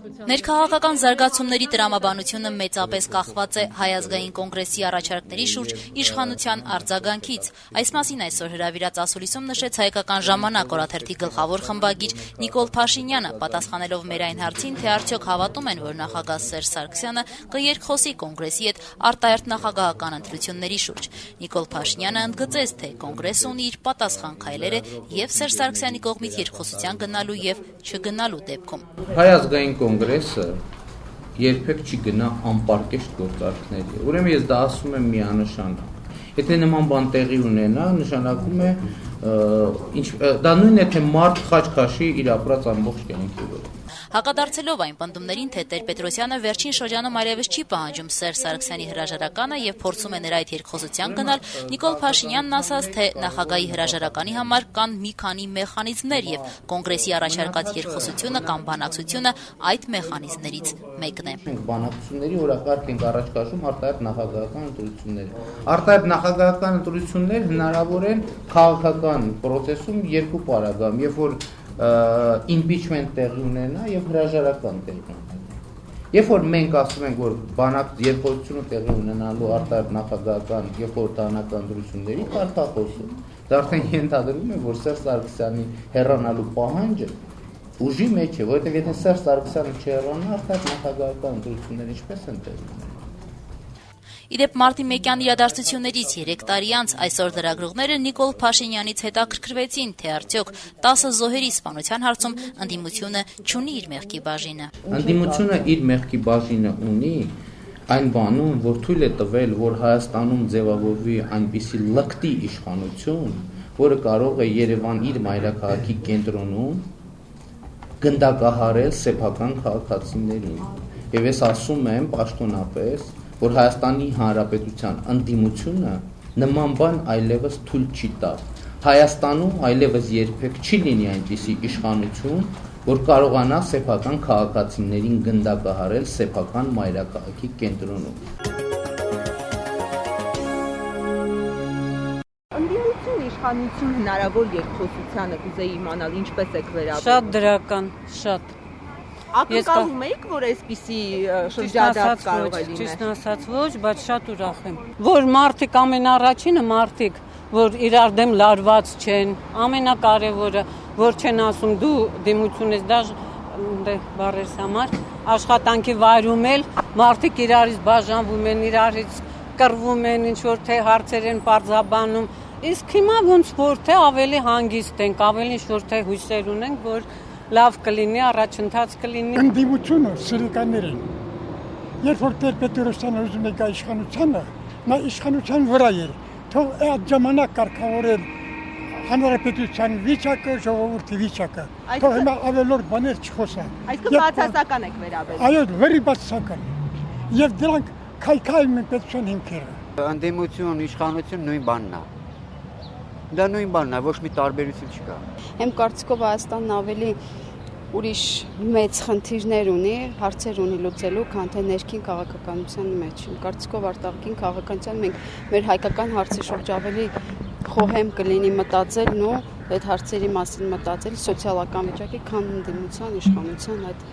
Ներքաղաքական զարգացումների տրամաբանությունը մեծապես կախված է Հայ ազգային կոնգրեսի առաջարկների շուրջ իշխանության արձագանքից։ Այս մասին այսօր հրավիրած ասուլիսում նշեց Հայկական ժամանակ օրաթերթի գլխավոր խմբագիր Նիկոլ Փաշինյանը, պատասխանելով մեր այն հարցին, թե արդյոք հավատում են, որ նախագահ Սերժ Սարգսյանը կերկխոսի կոնգրեսի հետ արտահերթ նախագահական ընտրությունների շուրջ։ Նիկոլ Փաշինյանը ընդգծեց, թե կոնգրեսը ունի իր պատասխան քայլերը եւ Սերժ Սարգսյանի կողմից երկխոսության գնալու եւ չգնալու դեպքում։ Հայ ազգային կոնգրեսը երբեք չի գնա անպարկեշտ գործարքների։ Ուրեմն ես դա ասում եմ միանշանակ։ Եթե նման բան տեղի ունենա, նշանակում է դա նույնն է, թե մարդ խաչ քաշի իր ապրած ամբողջ կյանքի վրա։ Հակադարձելով այն պնդումներին, թե Տեր-Պետրոսյանը վերջին շրջանում այլևս չի պահանջում Սերժ Սարգսյանի հրաժարականը եւ փորձում է նրա այդ երկխոսության գնալ, Նիկոլ Փաշինյանն ասաց, թե նախագահի հրաժարականի համար կան մի քանի մեխանիզմներ եւ կոնգրեսի առաջարկած երկխոսությունը կամ բանակցությունը այդ մեխանիզմներից մեկն է։ Բանակցությունների օրակարգ ենք առաջ քաշում արտահերթ նախագահական ընտրությունները։ Արտահերթ նախագահական ընտրություններ հնարավոր են քաղաքական process-ում երկու պարագայում, երբ որ impeachment տեղի ունենա եւ հրաժարական տեղի ունենա։ Երբ որ մենք ասում ենք, որ բանակ երկխոսությունը տեղի ունենալու արտահերթ նախագահական եւ խորհրդարանական ընտրությունների կարգախոսում, դա արդեն ենթադրում է, որ Սերժ Սարգսյանի հեռանալու պահանջը ուժի մեջ է, որովհետեւ եթե Սերժ Սարգսյանը չհեռանա, արտահերթ նախագահական ընտրությունները ինչպես են տեղի ունենալու։ Իդեպ մարտի 1-յան իրադարձություններից 3 տարի անց այսօր լրագրողները Նիկոլ Փաշինյանից հետաքրքրվեցին, թե արդյոք 10 զոհերի սպանության հարցում ընդդիմությունը չունի իր մեղքի բաժինը։ Ընդդիմությունը իր մեղքի բաժինը ունի այն բանում, որ թույլ է տվել, որ Հայաստանում ձևավորվի այնպիսի լկտի իշխանություն, որը կարող է Երևան իր մայրաքաղաքի կենտրոնում գնդակահարել սեփական քաղաքացիներին։ Եվ ես ասում եմ պաշտոնապես, որ Հայաստանի Հանրապետության ընդդիմությունը նման բան այլևս թույլ չի տա։ Հայաստանում այլևս երբեք չի լինի այնպիսի իշխանություն, որ կարողանա սեփական քաղաքացիներին գնդակահարել սեփական մայրաքաղաքի կենտրոնում։ Ընդդիմություն իշխանություն հնարավոր երկխոսությանը կուզեի իմանալ ինչպես եք վերաբերվում։ Շատ դրական, շատ։ Ակնկալում եք, որ այսպիսի շրջադարձ կարող է լինել։ Ճիշտ ասած ոչ, բայց շատ ուրախ եմ։ Որ մարդիկ ամենառաջինը մարդիկ, որ իրար դեմ լարված չեն, ամենակարևորը, որ չեն ասում դու դիմություն ես դա բառերս համար, աշխատանքի վայրում էլ մարդիկ իրարից բաժանվում են, իրարից կռվում են, ինչ որ թե հարցեր են պարզաբանում։ Իսկ հիմա ոնց որ թե ավելի հանգիստ ենք, ավելի ինչ որ թե հույսեր ունենք, որ լավ կլինի, առաջընթաց կլինի։ Ընդդիմությունը սրիկաններ են։ Երբ որ Տեր-Պետրոսյանը ուզում է գա իշխանությանը, նա իշխանության վրա էր։ Թող այդ ժամանակ կարգավորել հանրապետության վիճակը, ժողովրդի վիճակը։ Թող հիմա ավելորդ բաներ չխոսա։ Այսինքն բացասական եք վերաբերվում։ Այո, վերի բացասական։ Եվ դրանք քայքայում են պետության հիմքերը։ Ընդդիմություն, իշխանություն նույն բանն է։ Դա նույն բանն է, ոչ մի տարբերություն չկա։ Իմ կարծիքով Հայաստանն ավելի ուրիշ մեծ խնդիրներ ունի, հարցեր ունի լուծելու, քան թե ներքին քաղաքականության մեջ։ Իմ կարծիքով արտաքին քաղաքականության մենք մեր հայկական հարցի շուրջ ավելի խոհեմ կլինի մտածելն ու այդ հարցերի մասին մտածել սոցիալական վիճակի, քան ընդդիմության, իշխանության այդ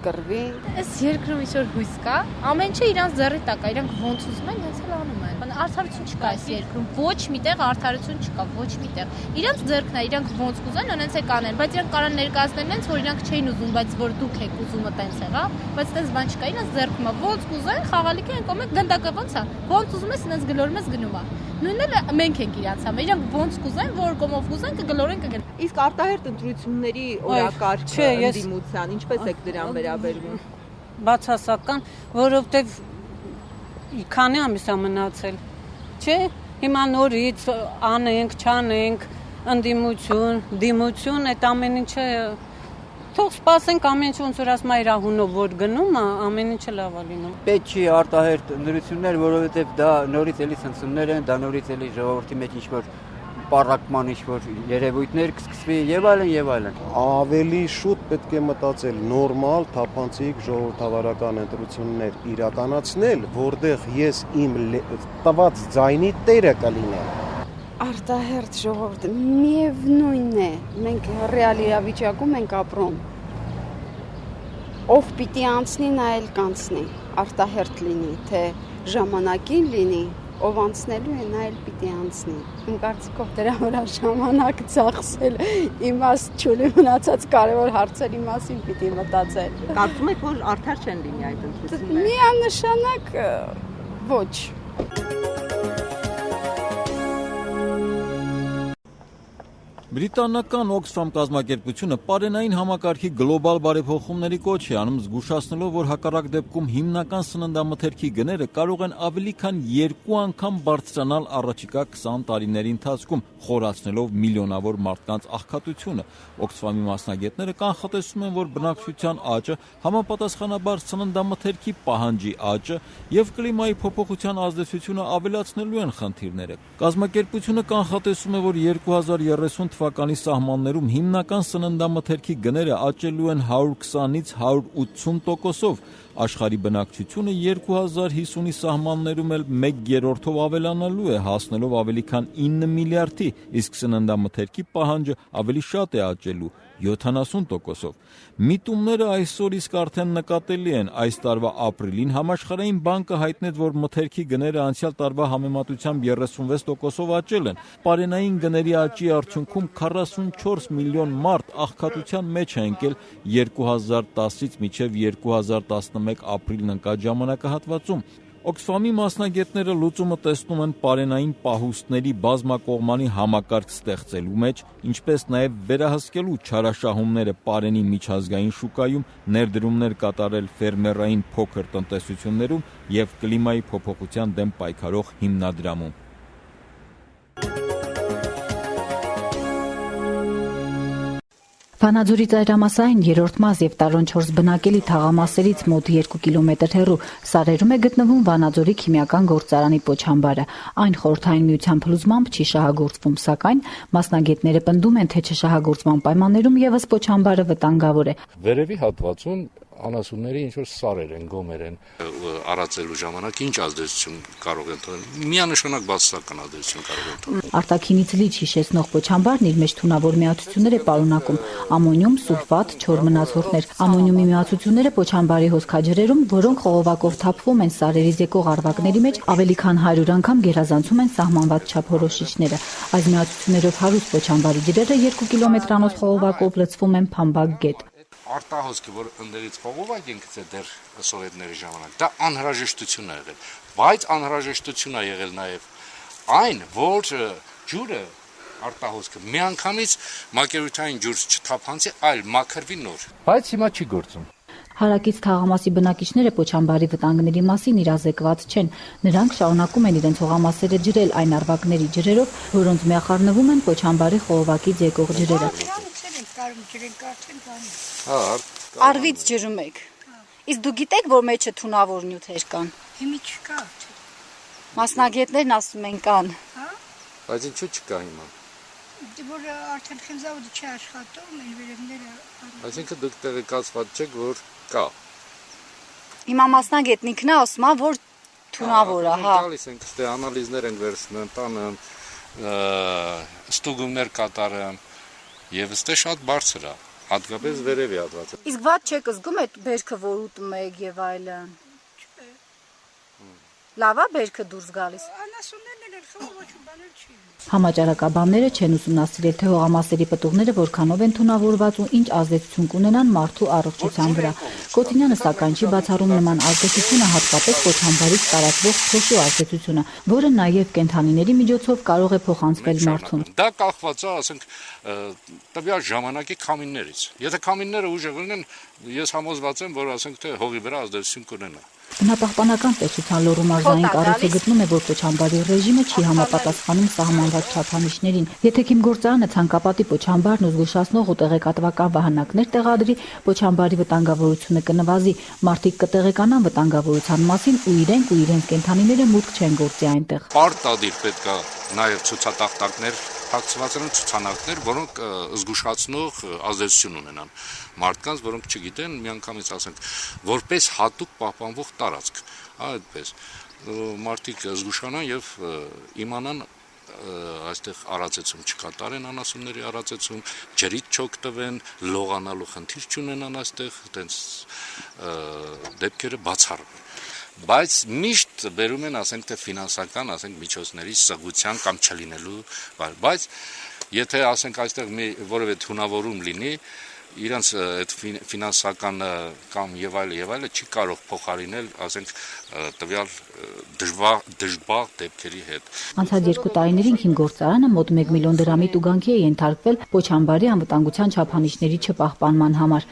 կռվի։ Այս երկրում ինչ-որ հույս կա, ամեն ինչ իրանց ձեռի տակ է, իրանք ոնց ուզում են, հենց էլ անում են։ Արդարություն չկա այս երկրում, ոչ միտեղ արդարություն չկա, ոչ միտեղ։ Իրանց ձեռքն է, իրանք ոնց կուզեն, անենց է կանեն, բայց իրանք կարան ներկայացնել նենց, որ իրանք չէին ուզում, բայց որ դուք եք ուզումը տենց եղա, բայց տենց բան չկա, իրանց ձեռքում է, ոնց կուզեն, խաղալիք են կոմեք, գնդակը ոնց է, ոնց ուզում ես, նենց գլորում ես գնում է։ Նույնն էլ մենք ենք իրանց համար, իրանք ոնց կուզեն, որ կոմով կուզեն, կգլորեն կգեն։ Իսկ արտահերթ ընտրությունների օրակարգը ընդդիմության ինչպես եք դրան վերաբերվում։ Բացասական, որովհետև քանի ամիս է մնացել։ Չէ, հիմա նորից անենք, չանենք, ընդդիմություն, դիմություն, այդ ամեն ինչը թող սպասենք ամեն ինչ ոնց որ ասում է իր հունով որ գնում է, ամեն ինչը լավ է լինում։ Պետք չի արտահերթ ընտրություններ, որովհետև դա նորից էլի ցնցումներ են, դա նորից էլի ժողովրդի մեջ ինչ-որ պառակման ինչ-որ երևույթներ կսկսվի եւ այլն եւ այլն։ Ավելի շուտ պետք է մտածել նորմալ, թափանցիկ ժողովրդավարական ընտրություններ իրականացնել, որտեղ ես իմ տված ձայնի տերը կլինեմ։ Արտահերթ ժողովուրդ միևնույնն է, մենք ռեալ իրավիճակում ենք ապրում։ ով պիտի անցնի, նա էլ կանցնի, արտահերթ լինի, թե ժամանակին լինի, ով անցնելու է, նա էլ պիտի անցնի։ Իմ կարծիքով դրա վրա ժամանակ ծախսել, իմաստ չունի, մնացած կարևոր հարցերի մասին պիտի մտածել։ Կարծում եք, որ արդար չեն լինի այդ ընտրությունները։ Միանշանակ ոչ։ Բրիտանական Oxfam կազմակերպությունը պարենային համակարգի գլոբալ բարեփոխումների կոչ է անում, զգուշացնելով, որ հակառակ դեպքում հիմնական սննդամթերքի գները կարող են ավելի քան 2 անգամ բարձրանալ առաջիկա 20 տարիների ընթացքում, խորացնելով միլիոնավոր մարդկանց աղքատությունը։ Oxfam-ի մասնագետները կանխատեսում են, որ բնակչության աճը, համապատասխանաբար սննդամթերքի պահանջի աճը եւ կլիմայի փոփոխության ազդեցությունը ավելացնելու են խնդիրները։ Կազմակերպությունը կանխատեսում է, որ 2030 թվականի սահմաններում հիմնական սննդամթերքի գները աճելու են 120-ից 180%-ով, աշխարհի բնակչությունը 2050-ի սահմաններում էլ 1/3-ով ավելանալու է, հասնելով ավելի քան 9 միլիարդի, իսկ սննդամթերքի պահանջը ավելի շատ է աճելու 70%-ով։ Միտումները այսօր իսկ արդեն նկատելի են։ Այս տարվա ապրիլին Համաշխարհային բանկը հայտնեց, որ մթերքի գները անցյալ տարվա համեմատությամբ 36%-ով աճել են։ Պարենային գների աճի արդյունքում 44 միլիոն մարդ աղքատության մեջ է ընկել 2010-ից մինչև 2011 ապրիլն ընկած ժամանակահատվածում։ Oxfam-ի մասնագետները լուծումը տեսնում են պարենային պահուստների բազմակողմանի համակարգ ստեղծելու մեջ, ինչպես նաև վերահսկելու չարաշահումները պարենի միջազգային շուկայում, ներդրումներ կատարել ֆերմերային փոքր տնտեսություններում և կլիմայի փոփոխության դեմ պայքարող հիմնադրամում։ Վանաձորի ծայրամասային 3-րդ մաս եւ տարոն 4 բնակելի թաղամասերից մոտ 2 կիլոմետր հեռու Սարերում է գտնվում Վանաձորի քիմիական գործարանի պոչամբարը։ Այն խորհրդային միության փլուզմամբ չի շահագործվում, սակայն մասնագետները պնդում են, թե չշահագործման պայմաններում եւս պոչամբարը վտանգավոր է։ Վերևի հատվածում անասունների ինչ որ սարեր են, գոմեր են արածելու ժամանակ ինչ ազդեցություն կարող են թողնել։ Միանշանակ բացասական ազդեցություն կարող են թողնել։ Արտաքինից լիճ հիշեցնող պոչամբարն իր մեջ թունավոր միացություններ է պարունակում՝ ամոնիում, սուլֆատ, չոր մնացորդներ։ Ամոնիումի միացությունները պոչամբարի հոսքաջրերում, որոնք խողովակով թափվում են սարերից եկող արվակների մեջ, ավելի քան 100 անգամ գերազանցում են սահմանված չափորոշիչները։ Այս միացություններով հարուստ պոչամբարի ջրերը 2 կիլոմետրանոց խողովակով լցվում են Փամբակ գետ։ Արտահոսքը, որ ընդերից խողովակ են գցել դեռ սովետների ժամանակ, դա անհրաժեշտություն է եղել, բայց անհրաժեշտություն է եղել նաև այն, որ ջուրը արտահոսքը միանգամից մակերութային ջուր չթափանցի, այլ մաքրվի նոր։ Բայց հիմա չի գործում։ Հարակից թաղամասի բնակիչները պոչամբարի վտանգների մասին իրազեկված չեն։ Նրանք շարունակում են իրենց հողամասերը ջրել այն արվակների ջրերով, որոնց միախառնվում են պոչամբարի խողովակից եկող ջրերը։ Արվից ջրում եք։ Իսկ դու գիտեք, որ մեջը թունավոր նյութեր կան։ Հիմա չկա։ Մասնագետներն ասում են կան։ Բայց ինչու չկա հիմա։ Որ արդեն խմզավոդը չի աշխատում, մեր վերևները։ Այսինքն դուք տեղեկացված չեք, որ կա։ Հիմա մասնագետն ինքն է ասում, որ թունավոր է, հա։ Գալիս ենք, ստե անալիզներ են վերցնում, տանը ստուգումներ կատարում, եւ ստե շատ բարձր է, հատկապես վերևի հատվածը։ Իսկ ված չեք զգում այդ բերքը, որ ուտում եք եւ այլն։ Լավ է բերքը դուրս գալիս։ Անասուններն էլ խմում ոչ բաներ չի։ Համաճարակաբանները չեն ուսումնասիրել, թե հողամասերի պտուղները որքանով են թունավորված ու ինչ ազդեցություն կունենան մարդու առողջության վրա։ Կոտինյանը սակայն չի բացառում նման ազդեցությունը, հատկապես պոչամբարից տարածվող փոշու ազդեցությունը, որը նաև կենդանիների միջոցով կարող է փոխանցվել մարդուն։ Դա կախված է, ասենք, տվյալ ժամանակի քամիներից։ Եթե քամիները ուժեղ լինեն, ես համոզված եմ, որ ասենք թե հողի վրա ազդեցություն կունենա։ Բնապահպանական պետության լոռու մարզային կառույցը գտնում է, որ պոչամբարի ռեժիմը չի համապատասխանում սահմանված չափանիշներին։ Եթե քիմգործարանը ցանկապատի պոչամբարն ու զգուշացնող ու տեղեկատվական վահանակներ տեղադրի, պոչամբարի վտանգավորությունը կնվազի, մարդիկ կտեղեկանան վտանգավորության մասին ու իրենց կենդանիները մուտք չեն գործի այնտեղ։ Պարտադիր պետք է նաև ցուցատախտակներ փակցված են ցուցանակներ, որոնք զգուշացնող ազդեցություն ունենան մարդկանց, որոնք չգիտեն, միանգամից ասենք, որպես հատուկ պահպանվող տարածք, այդպես մարդիկ զգուշանան եւ իմանան այստեղ արածեցում չկատարեն անասունների արածեցում, ջրից չօգտվեն, լողանալու խնդիր չունենան այստեղ, այտենց դեպքերը բացառվեն։ Բայց միշտ բերում են, ասենք թե ֆինանսական, ասենք միջոցների սղության կամ չլինելու, բայց եթե ասենք այստեղ մի որևէ թունավորում լինի, իրանց այդ ֆինանսական կամ եւ այլը չի կարող փոխարինել, ասենք տվյալ դժբախտ դեպքերի հետ։ Անցած 2 տարիներին հին գործարանը մոտ 1 միլիոն դրամի տուգանքի է ենթարկվել Պոչամբարի անվտանգության չափանիշների չպահպանման համար։